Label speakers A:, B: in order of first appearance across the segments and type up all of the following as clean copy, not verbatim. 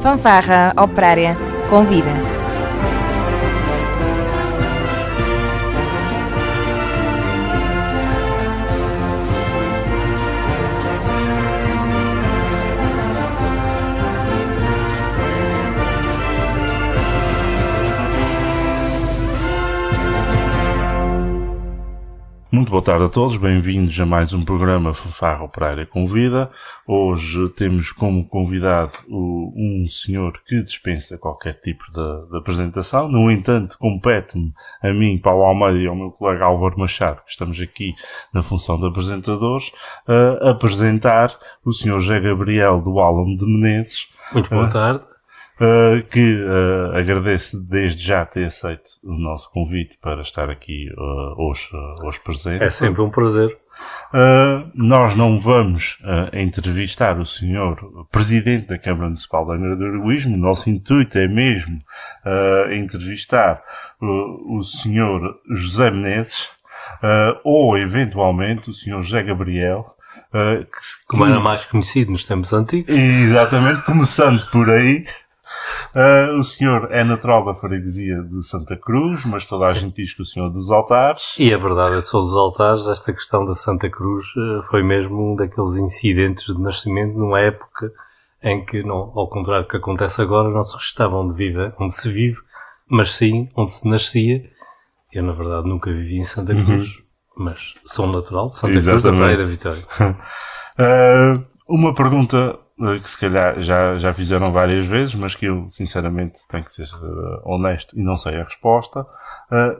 A: Fanfarra Operária convida.
B: Muito boa tarde a todos, bem-vindos a mais um programa Fanfarra Operária Convida. Hoje temos como convidado um senhor que dispensa qualquer tipo de apresentação. No entanto, compete-me a mim, Paulo Almeida, e ao meu colega Álvaro Machado, que estamos aqui na função de apresentadores, a apresentar o senhor José Gabriel do Álamo de Menezes.
C: Muito boa tarde.
B: Que agradeço desde já ter aceito o nosso convite para estar aqui hoje presente.
C: É sempre um prazer.
B: Nós não vamos entrevistar o senhor Presidente da Câmara Municipal de Angra do Heroísmo. Nosso intuito é mesmo entrevistar o senhor José Menezes ou, eventualmente, o senhor José Gabriel,
C: como era mais conhecido nos tempos antigos.
B: Exatamente, começando por aí. O senhor é natural da freguesia de Santa Cruz, mas toda a gente diz que o senhor é dos Altares.
C: E é verdade, eu sou dos Altares. Esta questão da Santa Cruz foi mesmo um daqueles incidentes de nascimento numa época em que, não, ao contrário do que acontece agora, não se registava onde se vive, mas sim onde se nascia. Eu, na verdade, nunca vivi em Santa Cruz, mas sou natural de Santa Cruz, da Praia da Vitória.
B: Uma pergunta que se calhar já fizeram várias vezes, mas que eu sinceramente tenho que ser honesto e não sei a resposta.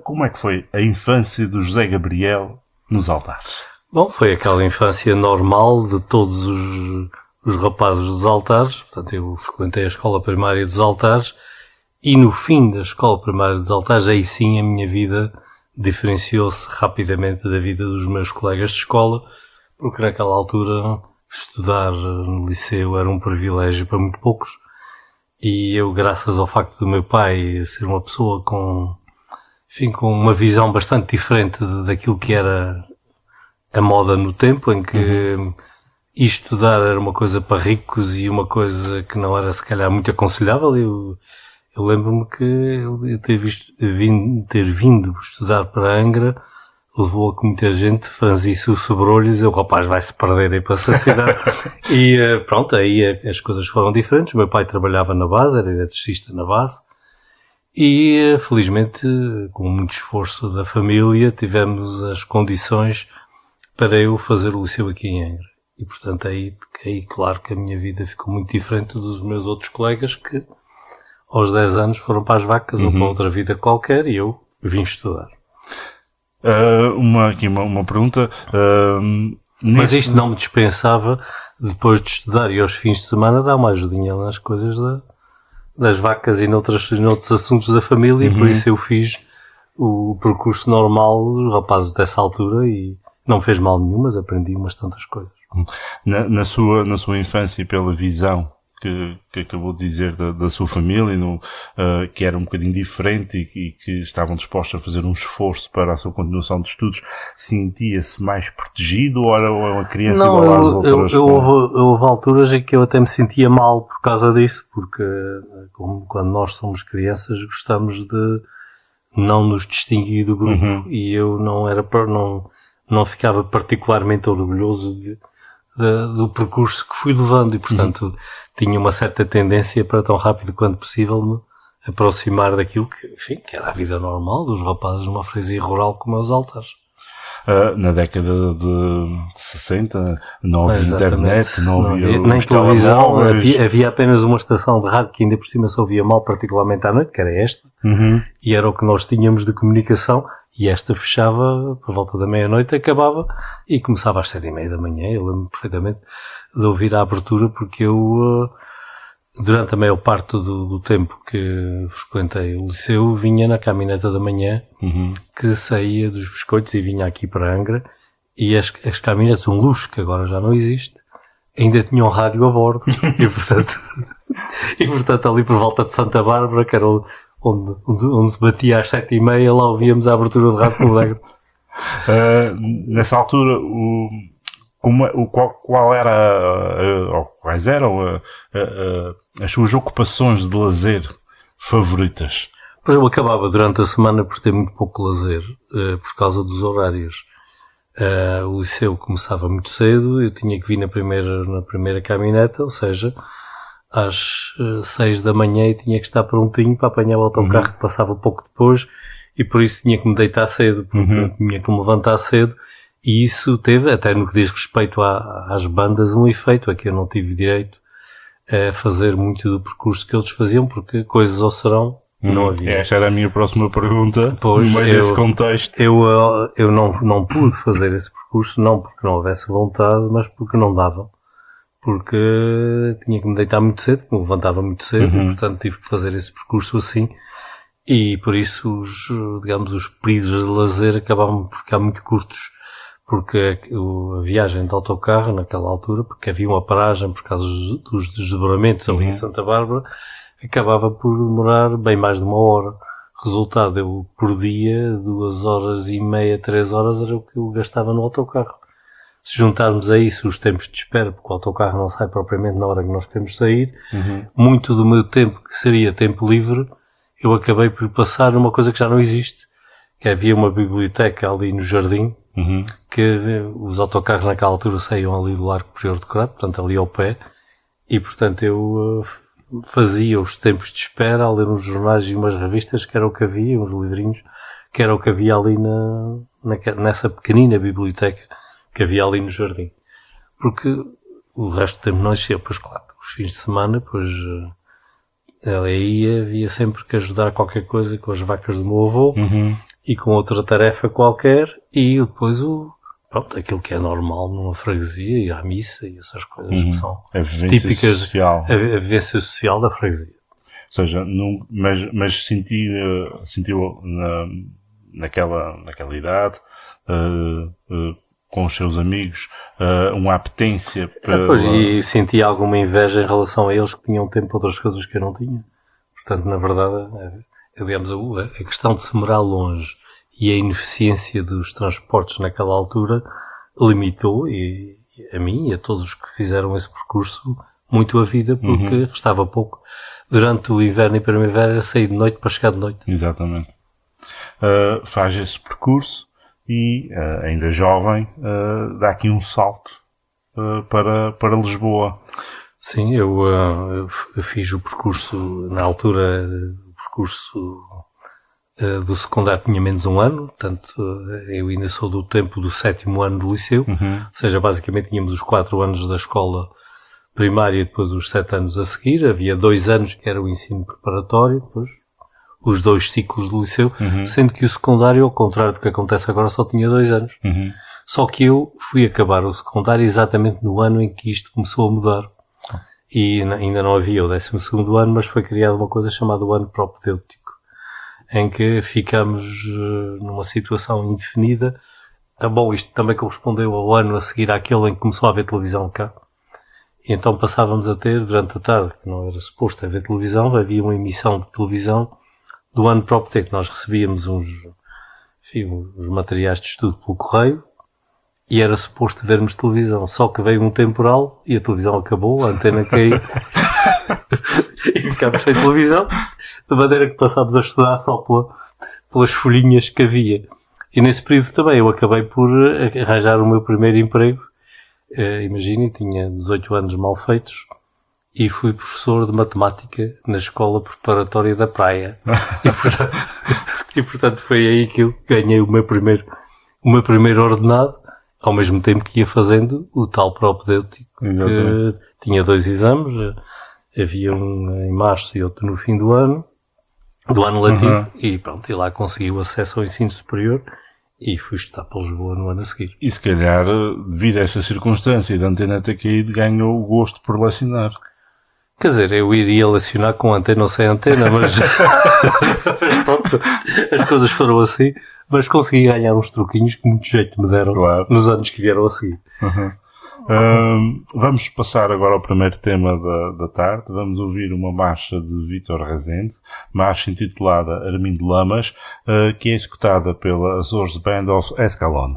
B: Como é que foi a infância do José Gabriel nos Altares?
C: Bom, foi aquela infância normal de todos os rapazes dos Altares. Portanto, eu frequentei a escola primária dos Altares e no fim da escola primária dos Altares, aí sim a minha vida diferenciou-se rapidamente da vida dos meus colegas de escola, porque naquela altura estudar no liceu era um privilégio para muito poucos e eu, graças ao facto do meu pai ser uma pessoa com uma visão bastante diferente daquilo que era a moda no tempo, em que estudar era uma coisa para ricos e uma coisa que não era se calhar muito aconselhável. Eu lembro-me que eu ter vindo estudar para Angra levou a que muita gente franzisse o sobrolho e dizia, o rapaz vai-se perder aí para essa cidade. E pronto, aí as coisas foram diferentes. O meu pai trabalhava na base, era eletricista na base. E felizmente, com muito esforço da família, tivemos as condições para eu fazer o liceu aqui em Angra. E portanto aí claro que a minha vida ficou muito diferente dos meus outros colegas que aos 10 anos foram para as vacas ou para outra vida qualquer e eu vim estudar.
B: Uma pergunta.
C: Mas isto não me dispensava, depois de estudar e aos fins de semana, dar uma ajudinha nas coisas das vacas e noutros assuntos da família, por isso eu fiz o percurso normal dos rapazes dessa altura e não fez mal nenhum, mas aprendi umas tantas coisas.
B: Na sua infância, pela visão que acabou de dizer da sua família, que era um bocadinho diferente e que estavam dispostos a fazer um esforço para a sua continuação de estudos, sentia-se mais protegido ou era uma criança igual às outras?
C: Houve alturas em que eu até me sentia mal por causa disso, porque quando nós somos crianças gostamos de não nos distinguir do grupo e eu não ficava particularmente orgulhoso do percurso que fui levando e, portanto, tinha uma certa tendência para tão rápido quanto possível me aproximar daquilo que era a vida normal dos rapazes numa freguesia rural como os Altares.
B: Na década de 60 não havia internet, não havia
C: nem televisão, havia apenas uma estação de rádio que ainda por cima se ouvia mal, particularmente à noite, que era esta, e era o que nós tínhamos de comunicação. E esta fechava por volta da meia-noite, acabava e começava às 7:30 da manhã. Eu lembro perfeitamente de ouvir a abertura porque eu, durante a maior parte do tempo que frequentei o liceu, vinha na caminhoneta da manhã que saía dos biscoitos e vinha aqui para Angra. E as caminhonetas, um luxo que agora já não existe, ainda tinham rádio a bordo. e portanto ali por volta de Santa Bárbara, que era onde batia às 7:30, lá ouvíamos a abertura de rádio com o Alegre.
B: Nessa altura, qual era, ou quais eram as suas ocupações de lazer favoritas?
C: Pois eu acabava durante a semana por ter muito pouco lazer, por causa dos horários. O liceu começava muito cedo, eu tinha que vir na primeira caminhoneta, ou seja, às 6 da manhã e tinha que estar prontinho para apanhar o autocarro que passava pouco depois, e por isso tinha que me deitar cedo, porque tinha que me levantar cedo, e isso teve, até no que diz respeito às bandas, um efeito, é que eu não tive direito a fazer muito do percurso que eles faziam, porque coisas ao serão não havia.
B: Esta era a minha próxima pergunta,
C: Pois,
B: no meio desse contexto.
C: Eu não pude fazer esse percurso, não porque não houvesse vontade, mas porque não dava. Porque tinha que me deitar muito cedo, me levantava muito cedo, e, portanto tive que fazer esse percurso assim. E por isso, os períodos de lazer acabavam por ficar muito curtos. Porque a viagem de autocarro, naquela altura, porque havia uma paragem por causa dos desdobramentos ali em Santa Bárbara, acabava por demorar bem mais de uma hora. Resultado, eu por dia, 2h30, 3 horas era o que eu gastava no autocarro. Se juntarmos a isso os tempos de espera, porque o autocarro não sai propriamente na hora que nós queremos sair, muito do meu tempo, que seria tempo livre, eu acabei por passar numa coisa que já não existe, que havia uma biblioteca ali no jardim, que os autocarros naquela altura saíam ali do Largo Prior de Crato, portanto ali ao pé, e portanto eu fazia os tempos de espera a ler uns jornais e umas revistas, que era o que havia, uns livrinhos, que era o que havia ali nessa pequenina biblioteca que havia ali no jardim. Porque o resto do tempo não existia, pois claro, os fins de semana, pois aí havia sempre que ajudar qualquer coisa com as vacas do meu avô, e com outra tarefa qualquer, e depois aquilo que é normal numa freguesia, ir à missa e essas coisas que são típicas,
B: social.
C: A vivência social da freguesia.
B: Ou seja, mas sentiu naquela idade, com os seus amigos, uma apetência para...
C: Pois, e senti alguma inveja em relação a eles que tinham tempo para outras coisas que eu não tinha. Portanto, na verdade, digamos, a questão de se morar longe e a ineficiência dos transportes naquela altura limitou, e a mim e a todos os que fizeram esse percurso, muito a vida, porque restava pouco. Durante o inverno e primavera era sair de noite para chegar de noite.
B: Exatamente. Faz esse percurso e, ainda jovem, dá aqui um salto para Lisboa.
C: Sim, eu fiz o percurso, na altura, do secundário tinha menos um ano, portanto, eu ainda sou do tempo do 7º ano do liceu, ou seja, basicamente tínhamos os 4 anos da escola primária e depois os 7 anos a seguir, havia 2 anos que era o ensino preparatório, depois os 2 ciclos do liceu, sendo que o secundário, ao contrário do que acontece agora, só tinha 2 anos. Só que eu fui acabar o secundário exatamente no ano em que isto começou a mudar. E ainda não havia o 12º ano, mas foi criada uma coisa chamada o ano propedêutico, em que ficamos numa situação indefinida. Bom, isto também correspondeu ao ano a seguir àquele em que começou a haver televisão cá. E então passávamos a ter, durante a tarde, que não era suposto haver televisão, havia uma emissão de televisão do ano propedêutico. Nós recebíamos uns materiais de estudo pelo correio, e era suposto vermos televisão, só que veio um temporal e a televisão acabou, a antena caiu e ficámos sem televisão, de maneira que passámos a estudar só pelas folhinhas que havia. E nesse período também eu acabei por arranjar o meu primeiro emprego. Imaginem, tinha 18 anos mal feitos e fui professor de matemática na escola preparatória da praia. E portanto foi aí que eu ganhei o meu primeiro ordenado, ao mesmo tempo que ia fazendo o tal propedêutico, que tinha 2 exames, havia um em março e outro no fim do ano letivo, e pronto, e lá consegui o acesso ao ensino superior e fui estudar para Lisboa no ano a seguir.
B: E se calhar, devido a essa circunstância da antena ter caído, ganhou o gosto por lecionar.
C: Quer dizer, eu iria lecionar com antena ou sem antena, mas pronto, as coisas foram assim. Mas consegui ganhar uns truquinhos que muito jeito me deram nos anos que vieram a seguir.
B: Vamos passar agora ao primeiro tema da tarde. Vamos ouvir uma marcha de Vítor Rezende, marcha intitulada Armindo Lamas, que é executada pela Azores Band of Escalon.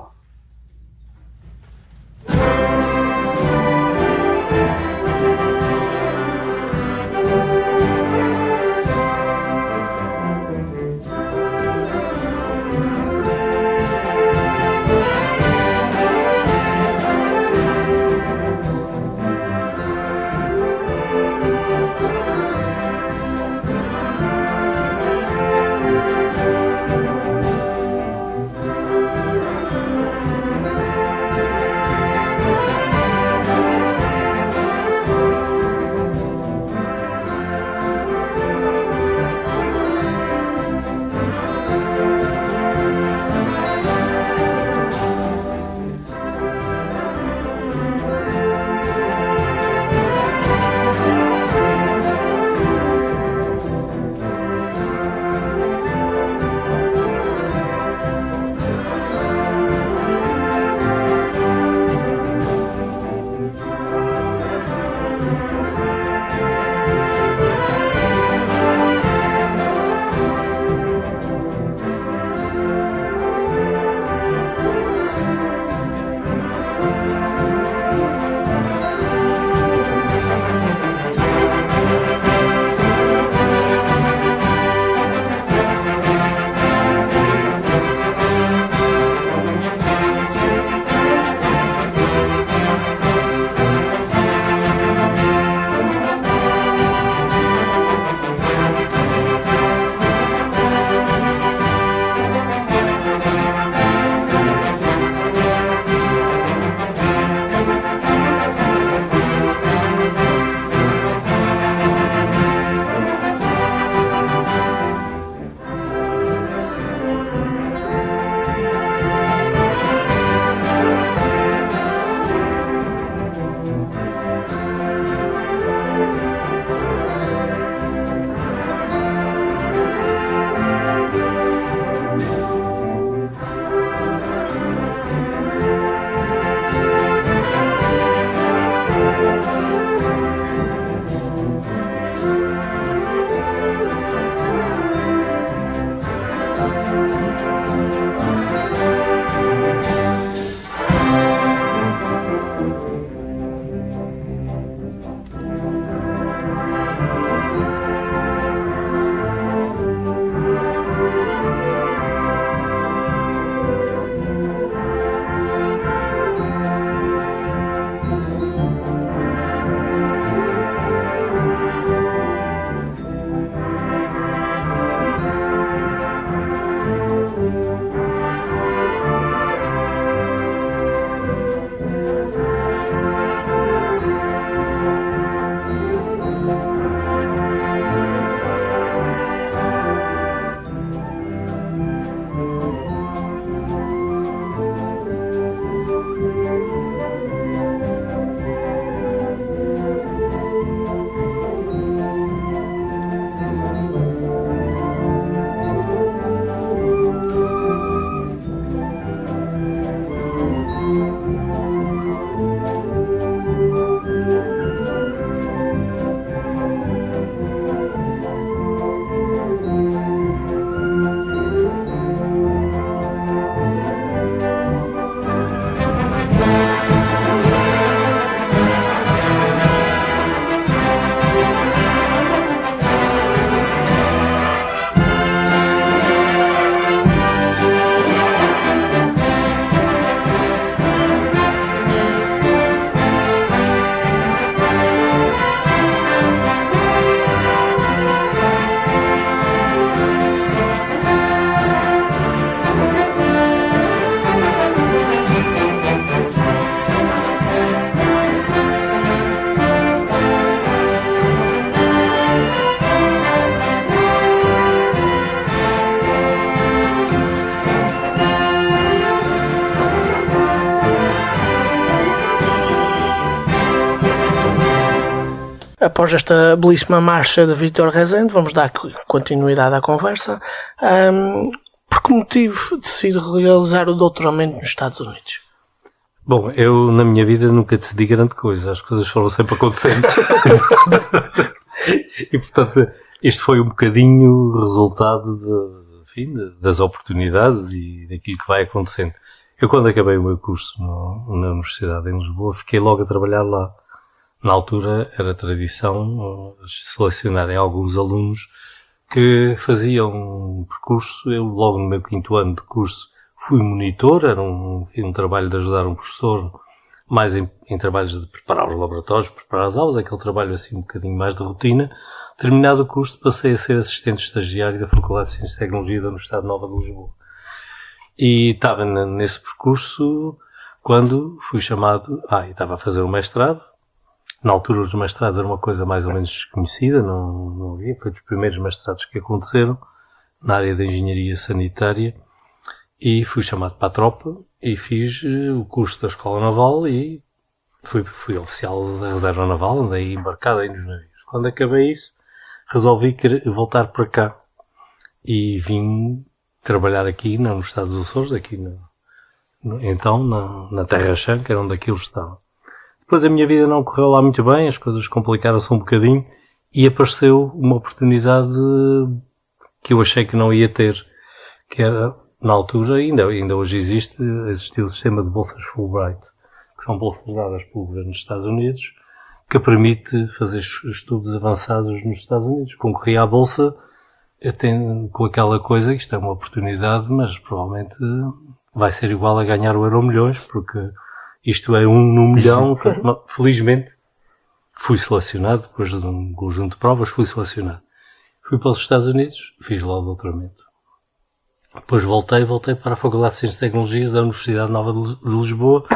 D: após esta belíssima marcha de Vítor Rezende, vamos dar continuidade à conversa. Por que motivo decide realizar o doutoramento nos Estados Unidos?
C: Bom, eu na minha vida nunca decidi grande coisa, as coisas foram sempre acontecendo. E portanto, este foi um bocadinho resultado das oportunidades e daquilo que vai acontecendo. Eu, quando acabei o meu curso na Universidade em Lisboa, fiquei logo a trabalhar lá. Na altura era tradição selecionarem alguns alunos que faziam um percurso. Eu, logo no meu 5º ano de curso, fui monitor. Era um trabalho de ajudar um professor, mais em trabalhos de preparar os laboratórios, preparar as aulas, aquele trabalho assim um bocadinho mais de rotina. Terminado o curso, passei a ser assistente estagiário da Faculdade de Ciências e Tecnologia da Universidade Nova de Lisboa. E estava nesse percurso quando fui chamado, e estava a fazer um mestrado. Na altura os mestrados eram uma coisa mais ou menos desconhecida, não havia, foi dos primeiros mestrados que aconteceram na área da engenharia sanitária, e fui chamado para a tropa e fiz o curso da Escola Naval e fui oficial da Reserva Naval, andei embarcado aí nos navios. Quando acabei isso, resolvi voltar para cá e vim trabalhar aqui na Universidade dos Açores, aqui na Terra Chã, que era onde aquilo estava. Depois a minha vida não correu lá muito bem, as coisas complicaram-se um bocadinho e apareceu uma oportunidade que eu achei que não ia ter, que era, na altura, ainda hoje existiu o sistema de bolsas Fulbright, que são bolsas dadas pelo governo dos Estados Unidos, que permite fazer estudos avançados nos Estados Unidos. Concorri à bolsa com aquela coisa, isto é uma oportunidade, mas provavelmente vai ser igual a ganhar o Euromilhões, porque isto é 1 no milhão. Felizmente fui selecionado, depois de um conjunto de provas, fui selecionado. Fui para os Estados Unidos, fiz lá o doutoramento. Depois voltei para a Faculdade de Ciências e Tecnologias da Universidade Nova de Lisboa,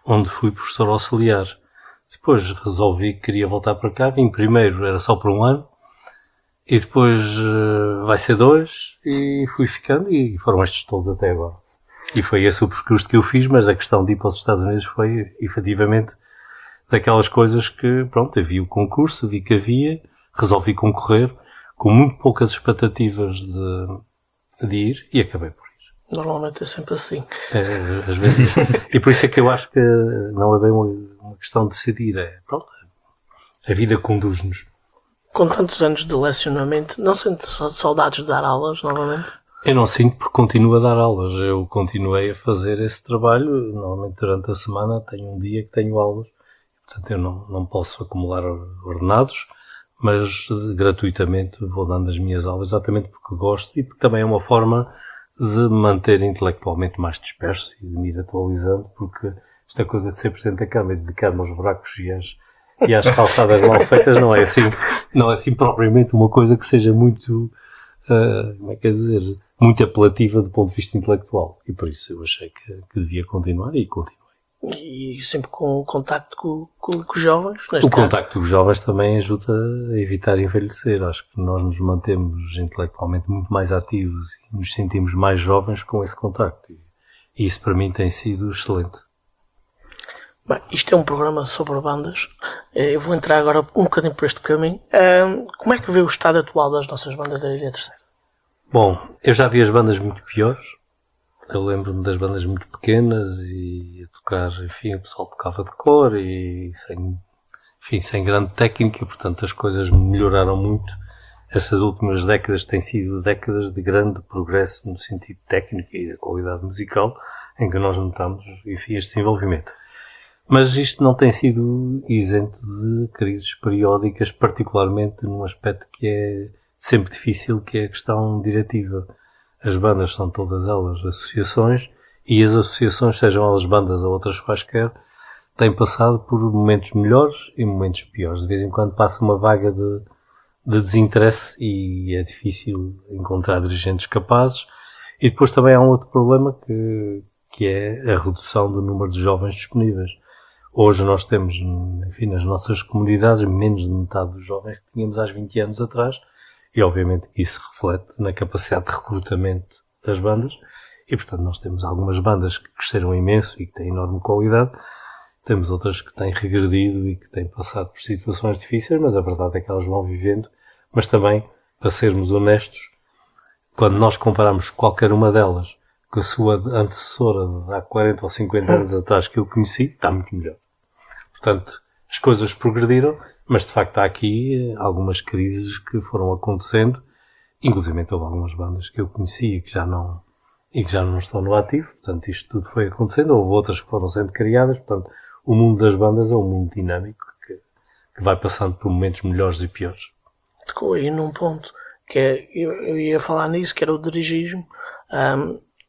C: onde fui professor auxiliar. Depois resolvi que queria voltar para cá, vim primeiro, era só por 1 ano, e depois vai ser 2, e fui ficando, e foram estes todos até agora. E foi esse o percurso que eu fiz, mas a questão de ir para os Estados Unidos foi, efetivamente, daquelas coisas que, pronto, eu vi o concurso, vi que havia, resolvi concorrer, com muito poucas expectativas de ir, e acabei por ir.
D: Normalmente é sempre assim.
C: Às vezes. E por isso é que eu acho que não é bem uma questão de decidir, pronto, a vida conduz-nos.
D: Com tantos anos de lecionamento, não sente saudades de dar aulas novamente?
C: Eu não sinto, porque continuo a dar aulas. Eu continuei a fazer esse trabalho. Normalmente durante a semana tenho um dia que tenho aulas. Portanto, eu não posso acumular ordenados, mas gratuitamente vou dando as minhas aulas, exatamente porque gosto e porque também é uma forma de me manter intelectualmente mais disperso e de me ir atualizando, porque esta coisa de ser presidente da Câmara e dedicar-me aos buracos e às calçadas mal feitas não é assim propriamente uma coisa que seja muito, muito apelativa do ponto de vista intelectual. E por isso eu achei que devia continuar e continuei.
D: E sempre com o contacto com os jovens?
C: O contacto com os jovens também ajuda a evitar envelhecer. Acho que nós nos mantemos intelectualmente muito mais ativos e nos sentimos mais jovens com esse contacto. E isso para mim tem sido excelente.
D: Bem, isto é um programa sobre bandas. Eu vou entrar agora um bocadinho por este caminho. Como é que vê o estado atual das nossas bandas da Ilha Terceira?
C: Bom, eu já vi as bandas muito piores. Eu lembro-me das bandas muito pequenas e a tocar, enfim, o pessoal tocava de cor e sem grande técnica, portanto as coisas melhoraram muito. Essas últimas décadas têm sido décadas de grande progresso no sentido técnico e da qualidade musical, em que nós notamos, enfim, este desenvolvimento. Mas isto não tem sido isento de crises periódicas, particularmente num aspecto que é sempre difícil, que é a questão diretiva. As bandas são todas elas associações, e as associações, sejam elas bandas ou outras quaisquer, têm passado por momentos melhores e momentos piores. De vez em quando passa uma vaga de desinteresse e é difícil encontrar dirigentes capazes. E depois também há um outro problema que é a redução do número de jovens disponíveis. Hoje nós temos, enfim, nas nossas comunidades, menos de metade dos jovens que tínhamos há 20 anos atrás. E obviamente que isso reflete na capacidade de recrutamento das bandas. E portanto nós temos algumas bandas que cresceram imenso e que têm enorme qualidade. temos outras que têm regredido e que têm passado por situações difíceis, mas a verdade é que elas vão vivendo. Mas também, para sermos honestos, quando nós comparamos qualquer uma delas com a sua antecessora de há 40 ou 50 anos atrás que eu conheci, está muito melhor. Portanto, as coisas progrediram, mas de facto há aqui algumas crises que foram acontecendo, inclusive houve algumas bandas que eu conhecia que já não estão no ativo, portanto isto tudo foi acontecendo, houve outras que foram sendo criadas, portanto o mundo das bandas é um mundo dinâmico que vai passando por momentos melhores e piores.
D: Tocou aí num ponto que eu ia falar nisso, que era o dirigismo.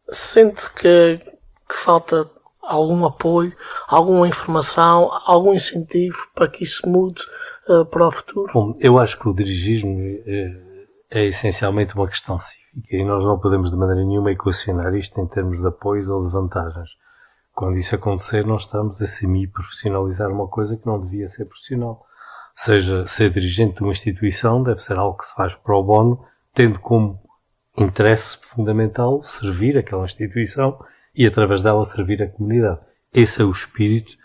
D: Sente que falta algum apoio, alguma informação, algum incentivo para que isso mude para o futuro?
C: Bom, eu acho que o dirigismo é essencialmente uma questão cívica e nós não podemos de maneira nenhuma equacionar isto em termos de apoios ou de vantagens. Quando isso acontecer, nós estamos a semi-profissionalizar uma coisa que não devia ser profissional. Ou seja, ser dirigente de uma instituição deve ser algo que se faz pro bono, tendo como interesse fundamental servir aquela instituição e através dela servir a comunidade. Esse é o espírito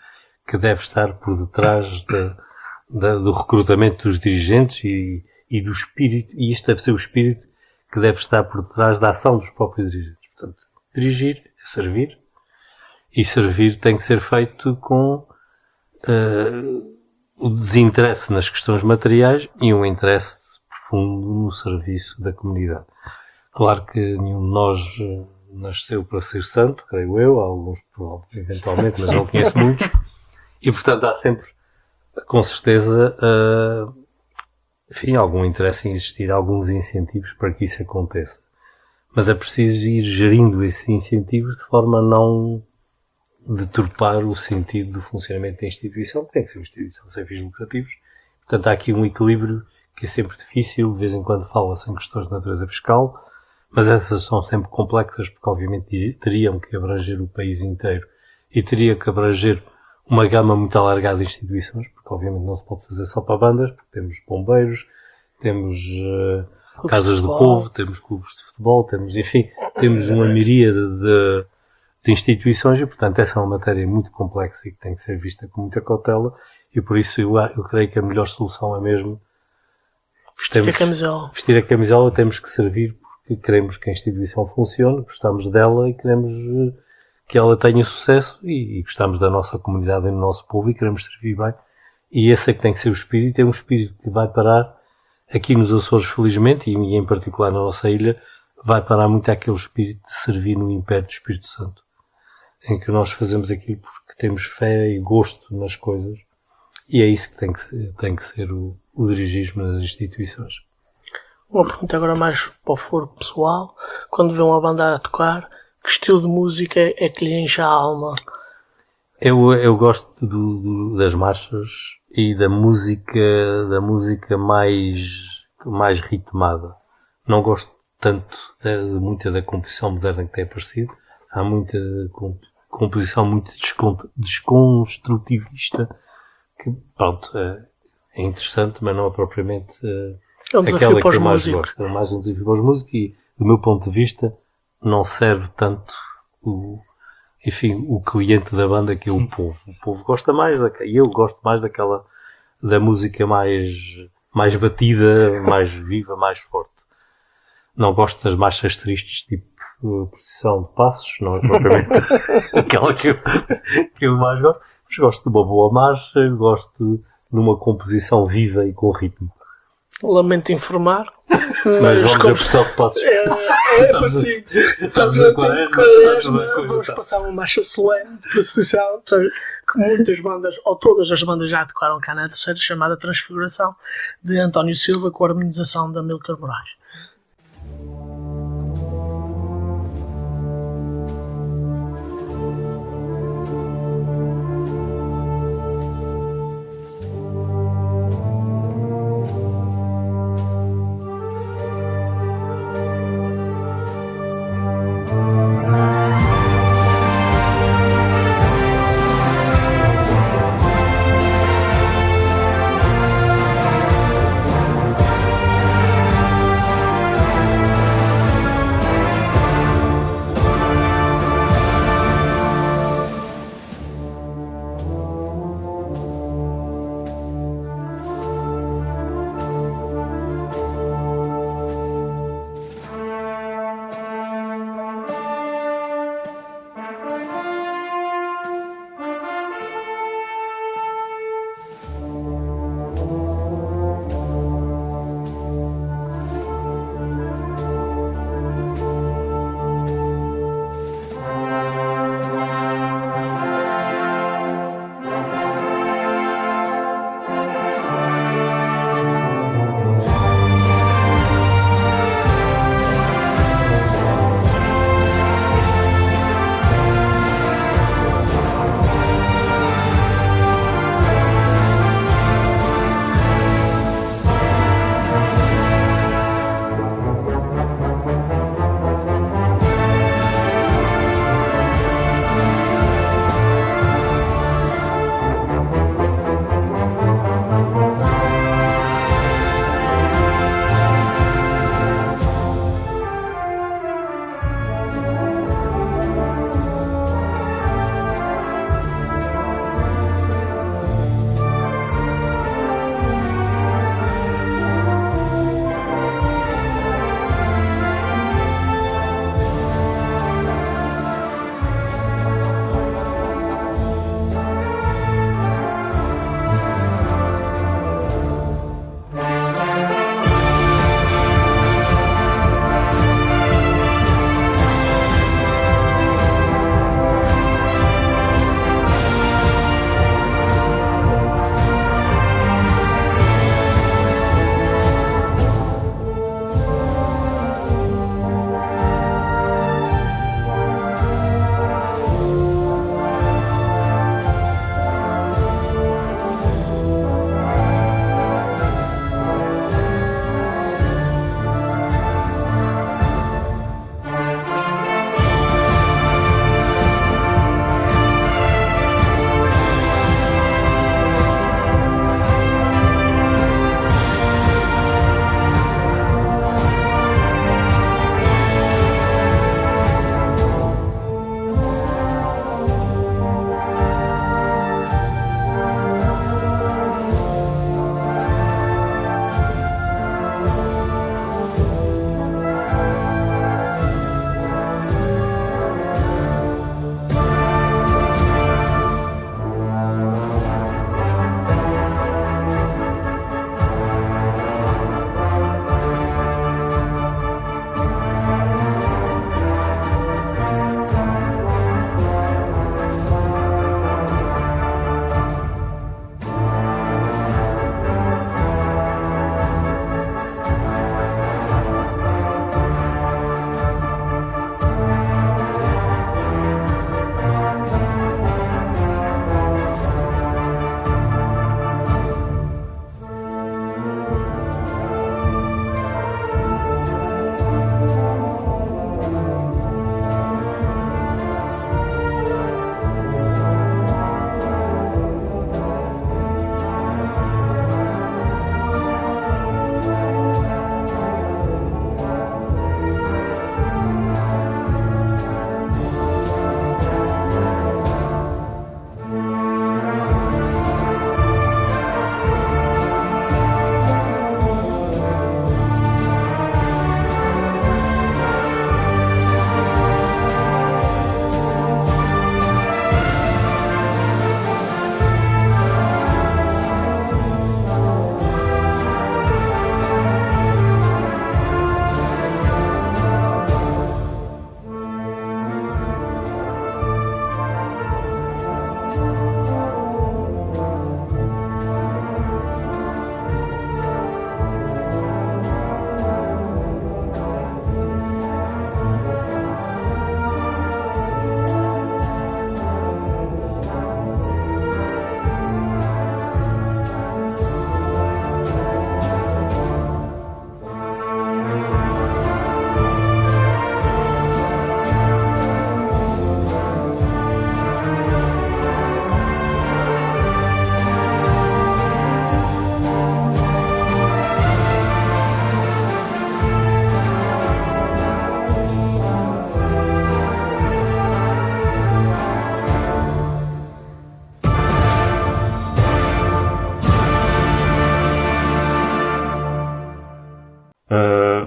C: que deve estar por detrás do recrutamento dos dirigentes e do espírito, e isto deve ser o espírito que deve estar por detrás da ação dos próprios dirigentes. Portanto, dirigir é servir, e servir tem que ser feito com o desinteresse nas questões materiais e um interesse profundo no serviço da comunidade. Claro que nenhum de nós nasceu para ser santo, creio eu, alguns eventualmente, mas não conheço muitos, e portanto há sempre, com certeza, enfim, algum interesse em existir alguns incentivos para que isso aconteça. Mas é preciso ir gerindo esses incentivos de forma a não deturpar o sentido do funcionamento da instituição, que tem que ser uma instituição sem fins lucrativos. Portanto, há aqui um equilíbrio que é sempre difícil, de vez em quando fala-se em questões de natureza fiscal, mas essas são sempre complexas, porque obviamente teriam que abranger o país inteiro e teria que abranger uma gama muito alargada de instituições, porque obviamente não se pode fazer só para bandas, porque temos bombeiros, temos casas de povo, temos clubes de futebol, temos uma miríade de instituições e, portanto, essa é uma matéria muito complexa e que tem que ser vista com muita cautela e, por isso, eu creio que a melhor solução é mesmo vestir a camisola, temos que servir porque queremos que a instituição funcione, gostamos dela e queremos que ela tenha sucesso e gostamos da nossa comunidade e do nosso povo e queremos servir bem. E esse é que tem que ser o espírito, é um espírito que vai parar aqui nos Açores, felizmente, e em particular na nossa ilha, vai parar muito aquele espírito de servir no império do Espírito Santo, em que nós fazemos aquilo porque temos fé e gosto nas coisas, e é isso que tem que ser o dirigismo nas instituições.
D: Uma pergunta agora mais para o foro pessoal. Quando vê uma banda a tocar, que estilo de música é que lhe enche a alma?
C: Eu gosto das marchas e da música mais ritmada. Não gosto tanto muita da composição moderna que tem aparecido. Há muita composição muito desconstrutivista que, pronto, é interessante, mas não é propriamente aquela que eu mais gosto. É mais um desafio para os músicos e, do meu ponto de vista, não serve tanto o cliente da banda, que é o povo. O povo gosta mais, e eu gosto mais da música mais batida, mais viva, mais forte. Não gosto das marchas tristes, tipo procissão de passos, não é propriamente aquela que eu mais gosto, mas gosto de uma boa marcha, gosto de uma composição viva e com ritmo.
D: Lamento informar,
C: mas vamos a procissão de passos.
D: É parecido. Estamos a Quaresma, vamos passar uma marcha solene para social, que muitas bandas, ou todas as bandas já tocaram cá na terceira, chamada Transfiguração, de António Silva, com a harmonização da Amílcar Moraes.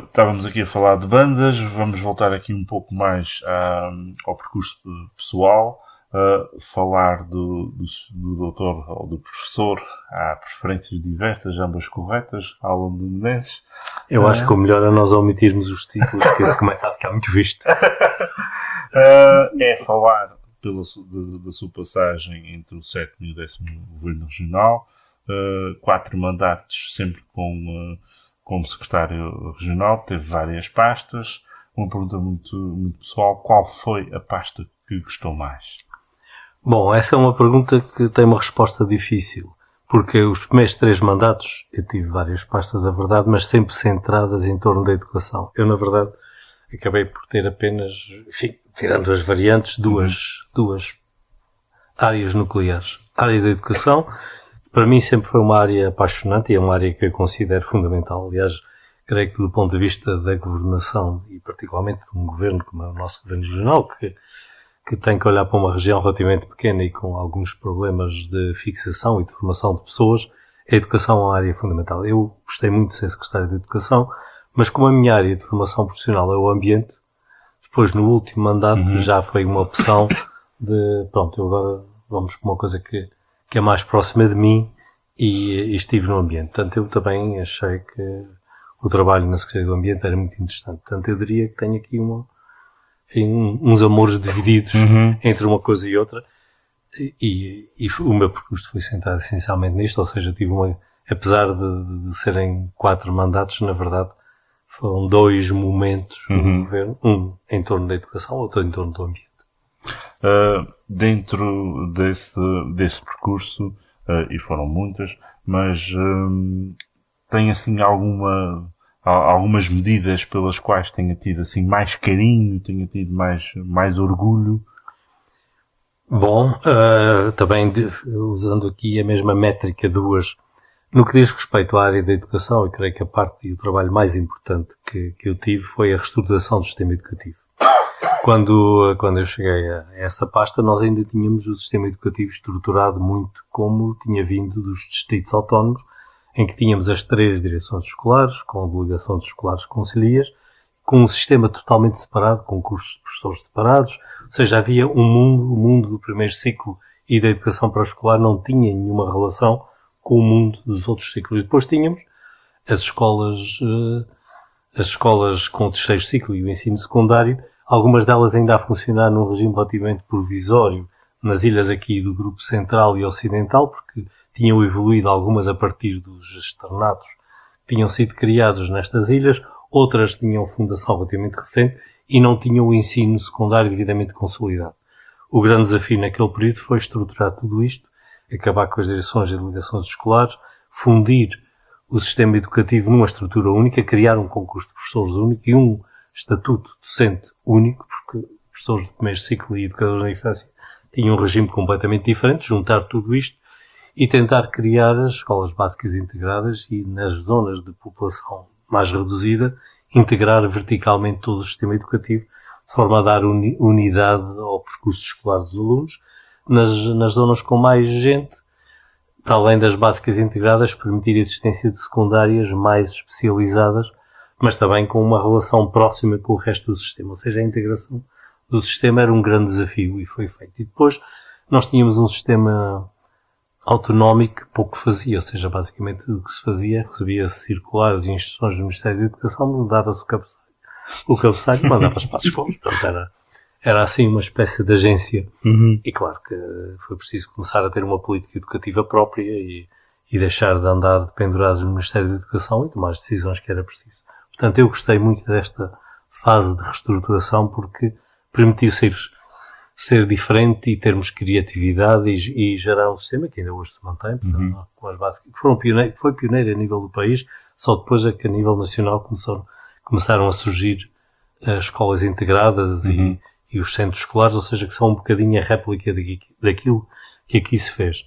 B: Estávamos aqui a falar de bandas, vamos voltar aqui um pouco mais ao percurso pessoal, falar do doutor ou do professor. Há preferências diversas, ambas corretas, ao londinenses.
C: Eu acho que o melhor é nós omitirmos os títulos, porque isso começa a ficar muito visto.
B: É falar da sua passagem entre o 7º e o 10º Governo Regional, 4 mandatos sempre como secretário regional, teve várias pastas. Uma pergunta muito, muito pessoal: qual foi a pasta que gostou mais?
C: Bom, essa é uma pergunta que tem uma resposta difícil, porque os primeiros 3 mandatos eu tive várias pastas, a verdade, mas sempre centradas em torno da educação. Eu, na verdade, acabei por ter apenas, enfim, tirando as variantes, duas áreas nucleares. A área da educação, para mim, sempre foi uma área apaixonante e é uma área que eu considero fundamental. Aliás, creio que do ponto de vista da governação e particularmente de um governo como é o nosso governo regional, que tem que olhar para uma região relativamente pequena e com alguns problemas de fixação e de formação de pessoas, a educação é uma área fundamental. Eu gostei muito de ser secretário de Educação, mas como a minha área de formação profissional é o ambiente, depois no último mandato já foi uma opção de, pronto, eu agora vamos para uma coisa que é mais próxima de mim e estive no ambiente. Portanto, eu também achei que o trabalho na Secretaria do Ambiente era muito interessante. Portanto, eu diria que tenho aqui uns amores divididos entre uma coisa e outra. E o meu percurso foi centrado essencialmente nisto, ou seja, apesar de serem 4 mandatos, na verdade, foram 2 momentos no governo, um em torno da educação, outro em torno do ambiente.
B: Dentro desse percurso, e foram muitas, mas tem assim algumas medidas pelas quais tenha tido assim mais carinho, tenha tido mais orgulho?
C: Bom, também usando aqui a mesma métrica no que diz respeito à área da educação, eu creio que a parte e o trabalho mais importante que eu tive foi a reestruturação do sistema educativo. Quando eu cheguei a essa pasta, nós ainda tínhamos o sistema educativo estruturado muito como tinha vindo dos distritos autónomos, em que tínhamos as 3 direções escolares, com delegações escolares concilias, com um sistema totalmente separado, com cursos de professores separados, ou seja, havia o mundo do primeiro ciclo e da educação pré-escolar não tinha nenhuma relação com o mundo dos outros ciclos. E depois tínhamos as escolas com o terceiro ciclo e o ensino secundário, algumas delas ainda a funcionar num regime relativamente provisório nas ilhas aqui do grupo central e ocidental, porque tinham evoluído algumas a partir dos externatos que tinham sido criados nestas ilhas, outras tinham fundação relativamente recente e não tinham o ensino secundário devidamente consolidado. O grande desafio naquele período foi estruturar tudo isto, acabar com as direções e delegações escolares, fundir o sistema educativo numa estrutura única, criar um concurso de professores único e um estatuto docente único, porque professores de primeiro ciclo e educadores da infância tinham um regime completamente diferente, juntar tudo isto e tentar criar as escolas básicas integradas e nas zonas de população mais reduzida, integrar verticalmente todo o sistema educativo, de forma a dar unidade ao percurso escolar dos alunos. Nas zonas com mais gente, para além das básicas integradas, permitir a existência de secundárias mais especializadas, mas também com uma relação próxima com o resto do sistema. Ou seja, a integração do sistema era um grande desafio e foi feito. E depois nós tínhamos um sistema autonómico que pouco fazia, ou seja, basicamente o que se fazia, recebia-se circulares e instruções do Ministério da Educação, mudava-se o cabeçalho mandava-se para as escolas. Portanto, era assim uma espécie de agência. E claro que foi preciso começar a ter uma política educativa própria e deixar de andar pendurados no Ministério da Educação e tomar as decisões que era preciso. Portanto, eu gostei muito desta fase de reestruturação porque permitiu ser diferente e termos criatividade e gerar um sistema que ainda hoje se mantém, portanto, com as básicas, foi pioneiro a nível do país, só depois é que a nível nacional começaram a surgir as escolas integradas e os centros escolares, ou seja, que são um bocadinho a réplica daquilo que aqui se fez.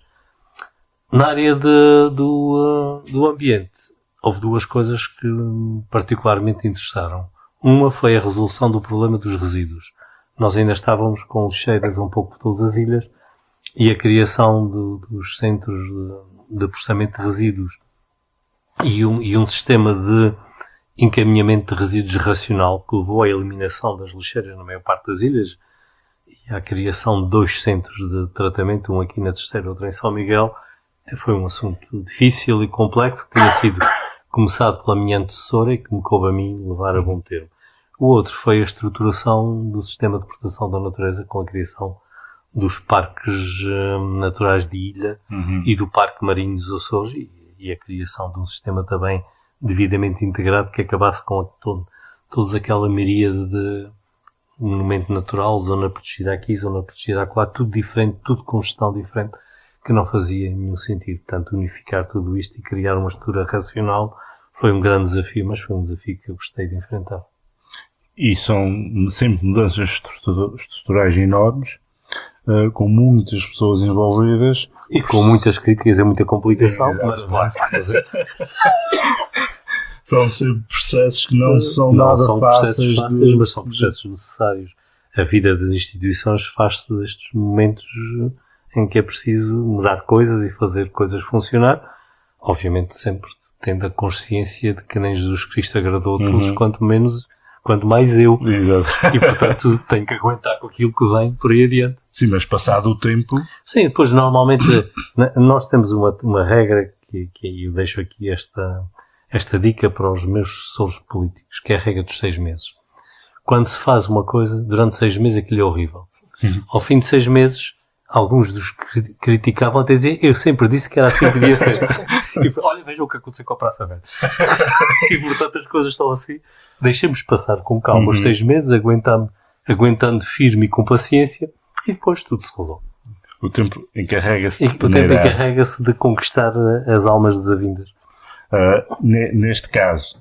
C: Na área do ambiente, houve 2 coisas que me particularmente interessaram. Uma foi a resolução do problema dos resíduos. Nós ainda estávamos com lixeiras um pouco por todas as ilhas e a criação dos centros de processamento de resíduos e um sistema de encaminhamento de resíduos racional que levou à eliminação das lixeiras na maior parte das ilhas e à criação de 2 centros de tratamento, um aqui na Terceira, outro em São Miguel, foi um assunto difícil e complexo que tinha sido começado pela minha antecessora e que me coube a mim levar a bom termo. O outro foi a estruturação do sistema de proteção da natureza com a criação dos parques naturais de ilha e do Parque Marinho dos Açores e a criação de um sistema também devidamente integrado que acabasse com toda aquela miríade de monumento natural, zona protegida aqui, zona protegida acolá, tudo diferente, tudo com gestão diferente, que não fazia nenhum sentido. Portanto, unificar tudo isto e criar uma estrutura racional foi um grande desafio, mas foi um desafio que eu gostei de enfrentar.
B: E são sempre mudanças estruturais enormes, com muitas pessoas envolvidas.
C: E com muitas críticas e muita complicação, mas claro,
B: são sempre processos que não são
C: não
B: nada
C: são
B: fáceis,
C: fáceis, mas são processos necessários. A vida das instituições faz-se destes momentos em que é preciso mudar coisas e fazer coisas funcionar, obviamente sempre tendo a consciência de que nem Jesus Cristo agradou a todos, quanto mais eu.
B: Exato.
C: E, portanto, tenho que aguentar com aquilo que vem por aí adiante.
B: Sim, mas passado o tempo...
C: Sim, depois normalmente nós temos uma regra que eu deixo aqui esta dica para os meus assessores políticos, que é a regra dos 6 meses. Quando se faz uma coisa, durante 6 meses aquilo é horrível. Ao fim de 6 meses, alguns dos que criticavam até diziam, eu sempre disse que era assim que devia ser. E, olha, vejam o que aconteceu com a Praça Velha. E, portanto, as coisas estão assim. Deixemos passar com calma os 6 meses, aguentando firme e com paciência, e depois tudo se resolve.
B: O tempo encarrega-se
C: de conquistar as almas desavindas.
B: Neste caso,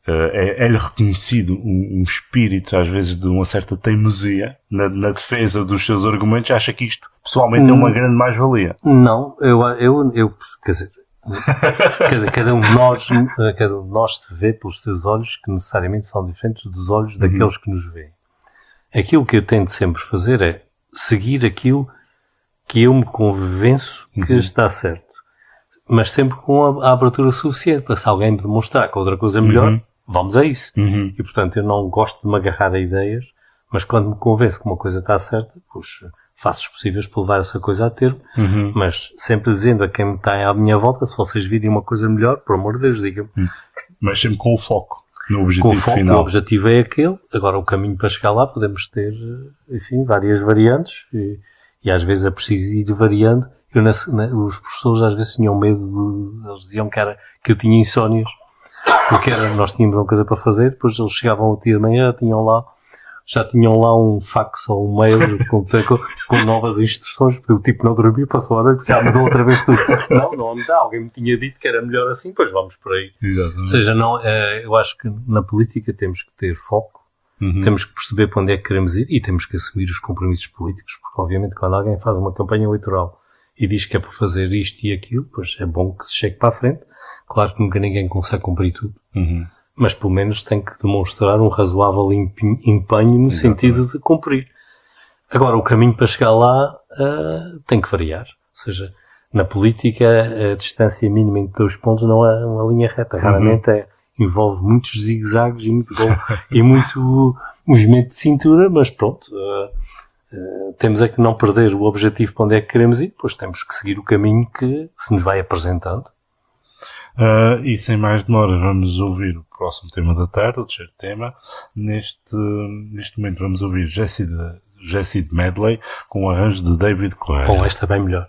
B: é-lhe reconhecido um espírito, às vezes, de uma certa teimosia na defesa dos seus argumentos. Acha que isto, pessoalmente, é uma grande mais-valia?
C: Não, eu quer dizer, cada um de nós se vê pelos seus olhos, que necessariamente são diferentes dos olhos daqueles que nos veem. Aquilo que eu tento sempre fazer é seguir aquilo que eu me convenço que está certo. Mas sempre com a abertura suficiente, para se alguém me demonstrar que outra coisa é melhor, vamos a isso. E, portanto, eu não gosto de me agarrar a ideias, mas quando me convenço que uma coisa está certa, pois faço os possíveis para levar essa coisa a termo, mas sempre dizendo a quem está à minha volta, se vocês virem uma coisa melhor, por amor de Deus, digam-me.
B: Mas sempre com o foco no objetivo final.
C: O objetivo é aquele, agora o caminho para chegar lá podemos ter, enfim, várias variantes, e às vezes é preciso ir variando. Os professores às vezes tinham medo, eles diziam que eu tinha insónias, porque nós tínhamos uma coisa para fazer, depois eles chegavam ao dia de manhã, já tinham lá um fax ou um mail com novas instruções, porque o tipo não dormia, passou a hora, já mudou outra vez tudo. Não me dá, alguém me tinha dito que era melhor assim, pois vamos por aí.
B: Exatamente.
C: Ou seja, eu acho que na política temos que ter foco, temos que perceber para onde é que queremos ir e temos que assumir os compromissos políticos, porque obviamente quando alguém faz uma campanha eleitoral e diz que é para fazer isto e aquilo, pois é bom que se chegue para a frente. Claro que nunca ninguém consegue cumprir tudo, mas pelo menos tem que demonstrar um razoável empenho no sentido de cumprir. Agora, o caminho para chegar lá tem que variar. Ou seja, na política, a distância mínima entre 2 pontos não é uma linha reta. Raramente envolve muitos zigue-zagues e muito movimento de cintura, mas pronto... temos é que não perder o objetivo para onde é que queremos ir, pois temos que seguir o caminho que se nos vai apresentando.
B: E sem mais demoras vamos ouvir o próximo tema da tarde, o terceiro tema. Neste momento vamos ouvir Jessie de Medley com o arranjo de David Correia.
C: Com esta bem melhor.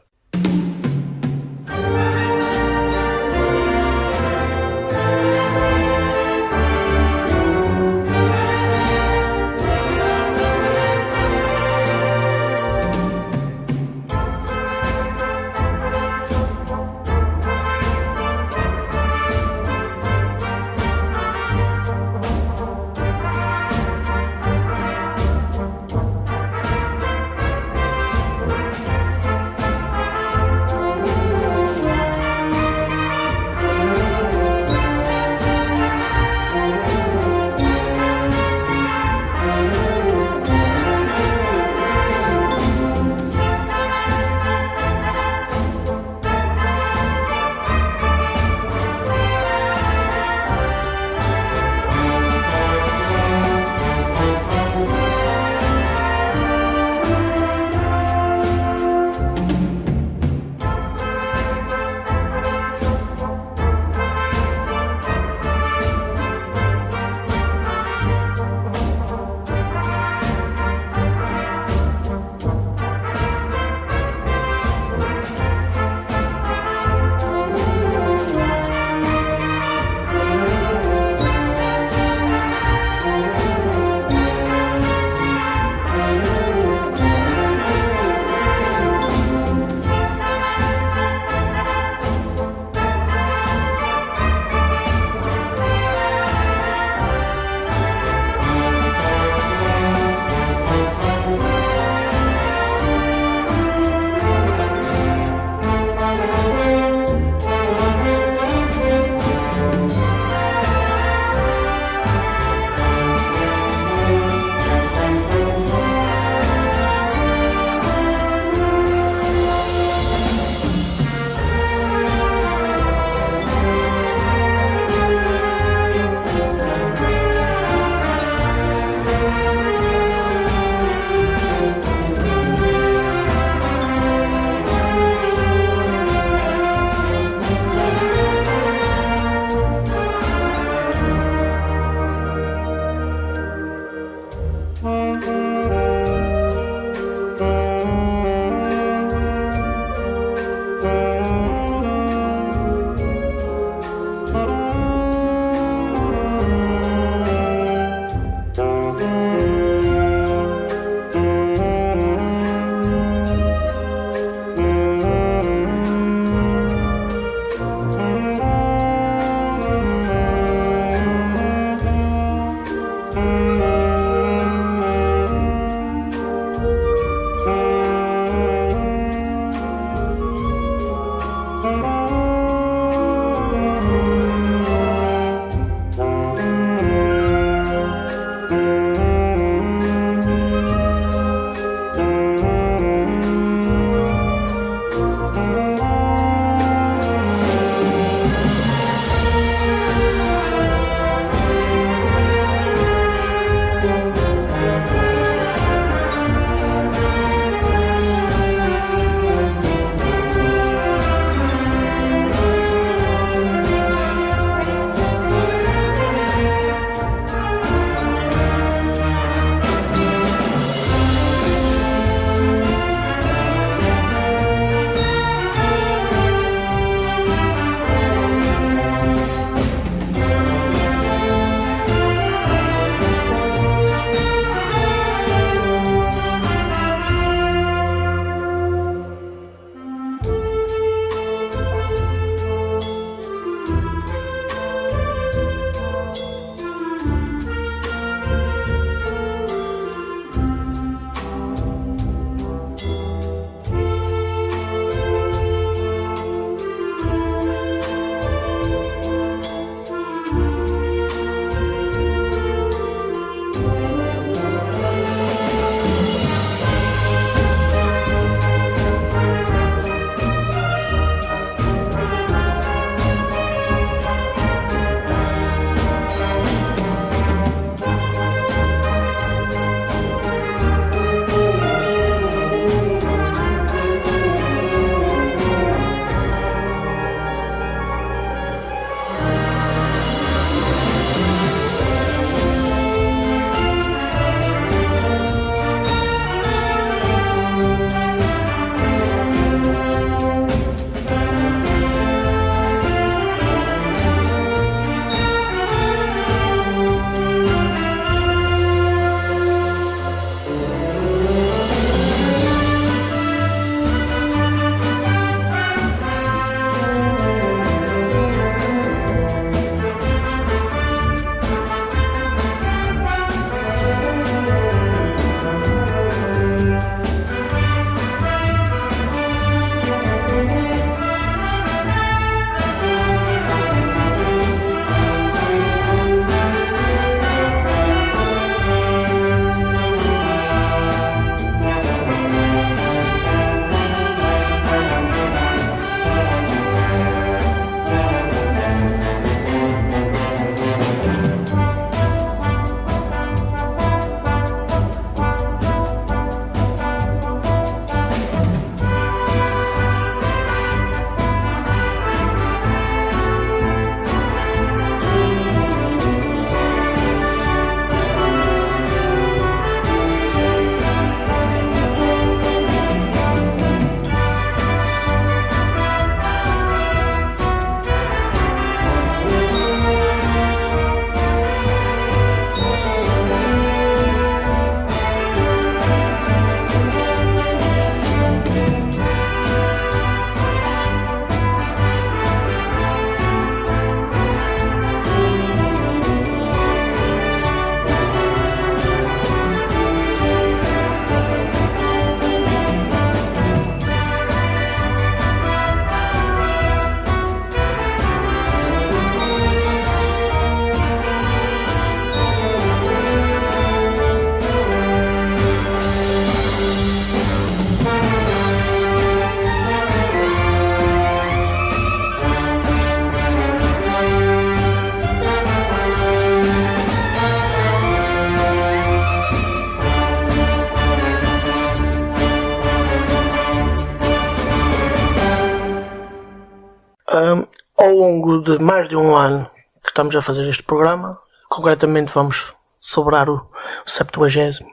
D: longo de mais de um ano que estamos a fazer este programa, concretamente vamos celebrar o 70º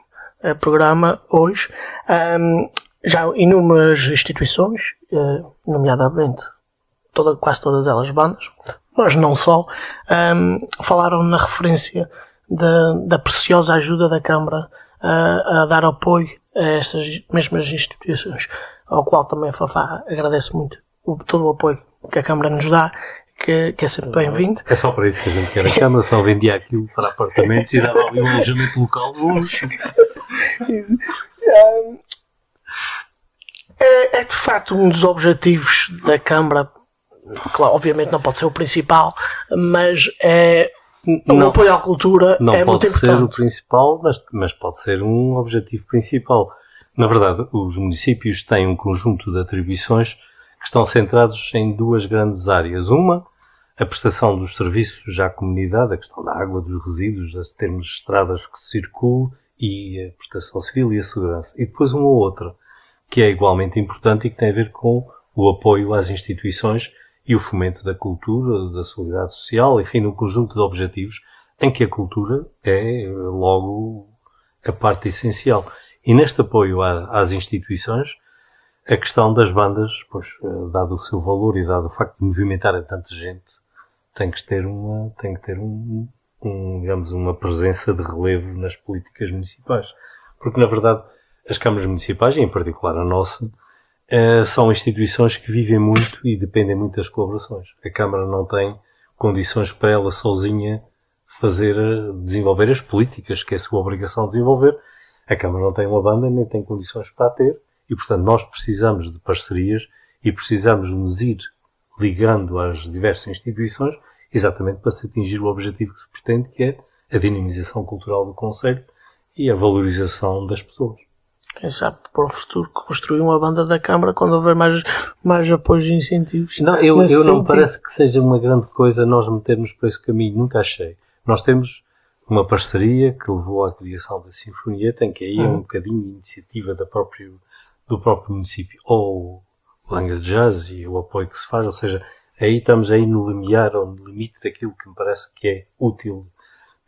D: programa hoje, já inúmeras instituições, nomeadamente quase todas elas bandas, mas não só, falaram na referência da preciosa ajuda da Câmara a dar apoio a estas mesmas instituições, ao qual também a Fafá agradece muito todo o apoio que a Câmara nos dá, que é sempre bem-vindo.
C: É só para isso que a gente quer a Câmara, só vendia aquilo para apartamentos e dava ali um alojamento local de luxo.
D: É de facto um dos objetivos da Câmara, claro, obviamente não pode ser o principal, mas o apoio à cultura é muito importante.
C: Não pode ser o principal, mas pode ser um objetivo principal. Na verdade, os municípios têm um conjunto de atribuições que estão centrados em duas grandes áreas. Uma, a prestação dos serviços à comunidade, a questão da água, dos resíduos, dos termos de estradas que circulam e a proteção civil e a segurança. E depois uma outra, que é igualmente importante e que tem a ver com o apoio às instituições e o fomento da cultura, da solidariedade social, enfim, um conjunto de objetivos em que a cultura é logo a parte essencial. E neste apoio às instituições, a questão das bandas, pois, dado o seu valor e dado o facto de movimentarem tanta gente, tem que ter digamos, uma presença de relevo nas políticas municipais. Porque, na verdade, as câmaras municipais, e em particular a nossa, são instituições que vivem muito e dependem muito das colaborações. A Câmara não tem condições para ela sozinha desenvolver as políticas que é a sua obrigação desenvolver. A Câmara não tem uma banda, nem tem condições para a ter, e, portanto, nós precisamos de parcerias e precisamos nos ir ligando às diversas instituições exatamente para se atingir o objetivo que se pretende, que é a dinamização cultural do concelho e a valorização das pessoas.
D: Quem sabe para o futuro construir uma banda da Câmara quando houver mais apoios e incentivos.
C: Não, eu não me parece que seja uma grande coisa nós metermos por esse caminho, nunca achei. Nós temos uma parceria que levou à criação da Sinfonieta, em que aí é um bocadinho de iniciativa do próprio município, ou o Angra Jazz e o apoio que se faz, ou seja, aí estamos aí no limiar ou no limite daquilo que me parece que é útil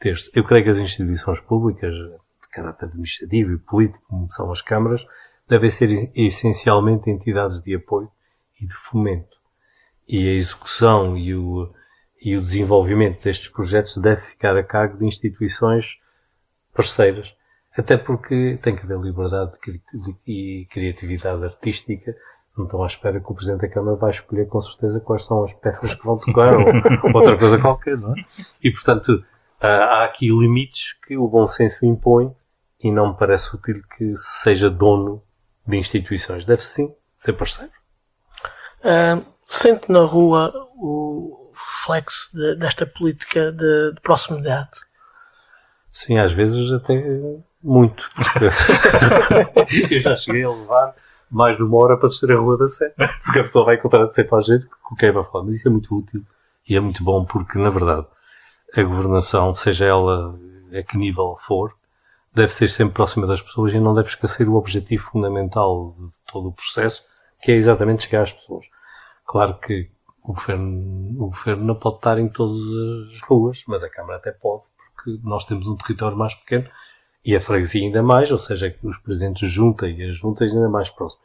C: ter-se. Eu creio que as instituições públicas, de caráter administrativo e político, como são as câmaras, devem ser essencialmente entidades de apoio e de fomento. E a execução e o desenvolvimento destes projetos deve ficar a cargo de instituições parceiras. Até porque tem que haver liberdade e criatividade artística. Não estão à espera que o Presidente da Câmara vai escolher com certeza quais são as peças que vão tocar ou outra coisa qualquer, não é? E, portanto, há aqui limites que o bom senso impõe e não me parece útil que seja dono de instituições. Deve sim ser parceiro.
D: Sente na rua o reflexo desta política de proximidade?
C: Sim, às vezes até muito. Eu já cheguei a levar mais de uma hora para descer a Rua da Sé, porque a pessoa vai encontrar sempre a gente com quem vai falar. Mas isso é muito útil e é muito bom porque, na verdade, a governação, seja ela a que nível for, deve ser sempre próxima das pessoas e não deve esquecer o objetivo fundamental de todo o processo, que é exatamente chegar às pessoas. Claro que o governo não pode estar em todas as ruas, mas a Câmara até pode, porque nós temos um território mais pequeno e a freguesia ainda mais, ou seja, que os presidentes juntam e as juntas ainda mais próximo.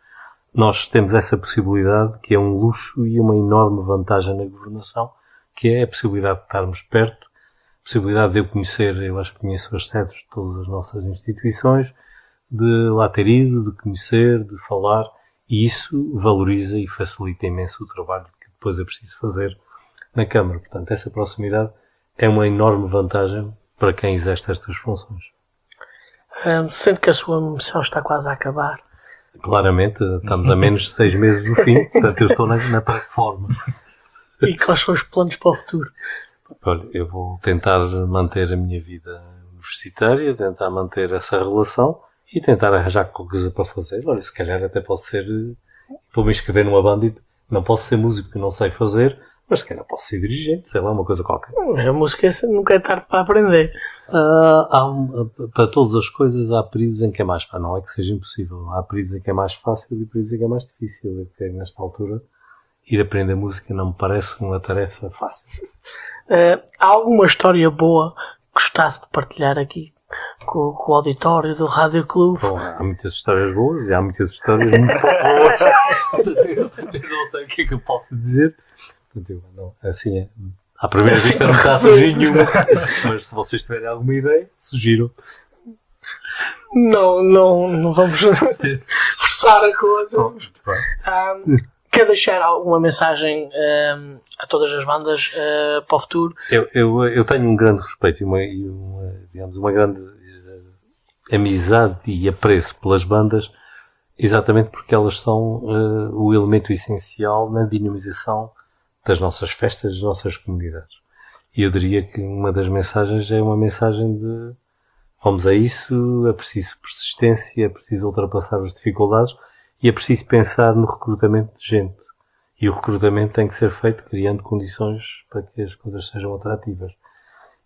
C: Nós temos essa possibilidade, que é um luxo e uma enorme vantagem na governação, que é a possibilidade de estarmos perto, a possibilidade de eu conhecer, eu acho que conheço as sedes de todas as nossas instituições, de lá ter ido, de conhecer, de falar, e isso valoriza e facilita imenso o trabalho que depois é preciso fazer na Câmara. Portanto, essa proximidade é uma enorme vantagem para quem exerce estas funções.
D: Sendo que a sua missão está quase a acabar.
C: Claramente, estamos a menos de 6 meses do fim, portanto eu estou na plataforma.
D: E quais são os planos para o futuro?
C: Olha, eu vou tentar manter a minha vida universitária, tentar manter essa relação e tentar arranjar qualquer coisa para fazer. Olha, se calhar até pode ser, vou-me inscrever numa banda e não posso ser músico que não sei fazer, mas se calhar posso ser dirigente, sei lá, uma coisa qualquer.
D: A música nunca é tarde para aprender.
C: Para todas as coisas há períodos em que é mais fácil. Não é que seja impossível. Há períodos em que é mais fácil e períodos em que é mais difícil. Porque nesta altura ir aprender música não me parece uma tarefa fácil.
D: Há alguma história boa que gostasse de partilhar aqui com o auditório do Rádio Clube?
C: Bom, há muitas histórias boas e há muitas histórias muito boas. Eu não sei o que é que eu posso dizer. Não, assim, à primeira vista não está a surgir nenhuma, mas se vocês tiverem alguma ideia, sugiram.
D: Não vamos forçar a coisa. Quer deixar alguma mensagem a todas as bandas para o futuro?
C: Eu tenho um grande respeito e uma grande amizade e apreço pelas bandas, exatamente porque elas são o elemento essencial na dinamização das nossas festas, das nossas comunidades. E eu diria que uma das mensagens é uma mensagem de vamos a isso, é preciso persistência, é preciso ultrapassar as dificuldades e é preciso pensar no recrutamento de gente. E o recrutamento tem que ser feito criando condições para que as coisas sejam atrativas.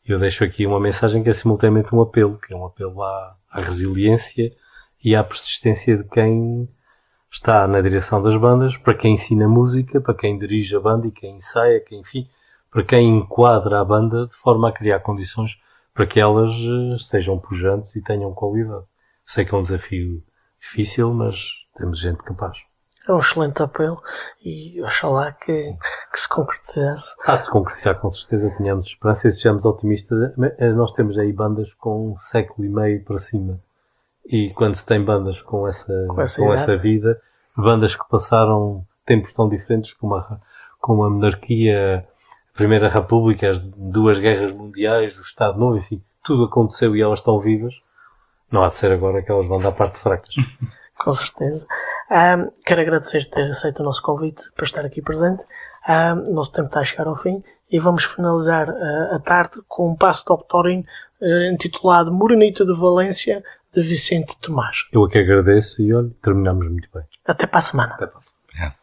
C: Eu deixo aqui uma mensagem que é simultaneamente um apelo, que é um apelo à resiliência e à persistência de quem está na direção das bandas, para quem ensina música, para quem dirige a banda e quem ensaia, para quem enquadra a banda de forma a criar condições para que elas sejam pujantes e tenham qualidade. Sei que é um desafio difícil, mas temos gente capaz.
D: É um excelente apelo e oxalá que se concretizasse.
C: Há de se concretizar, com certeza, tenhamos esperança e sejamos otimistas. Nós temos aí bandas com 1 século e meio para cima. E quando se tem bandas com essa vida, bandas que passaram tempos tão diferentes como a monarquia, a Primeira República, as 2 guerras mundiais, o Estado Novo, enfim, tudo aconteceu e elas estão vivas. Não há de ser agora que elas vão dar parte de fracas.
D: Com certeza. Quero agradecer por ter aceito o nosso convite para estar aqui presente. O nosso tempo está a chegar ao fim e vamos finalizar a tarde com um passo de Optorin intitulado Morenita de Valência, de Vicente Tomás.
C: Eu aqui agradeço e olha, terminamos muito bem.
D: Até para a semana.
C: Até para a semana.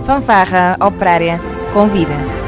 A: Fanfarra Operária convida.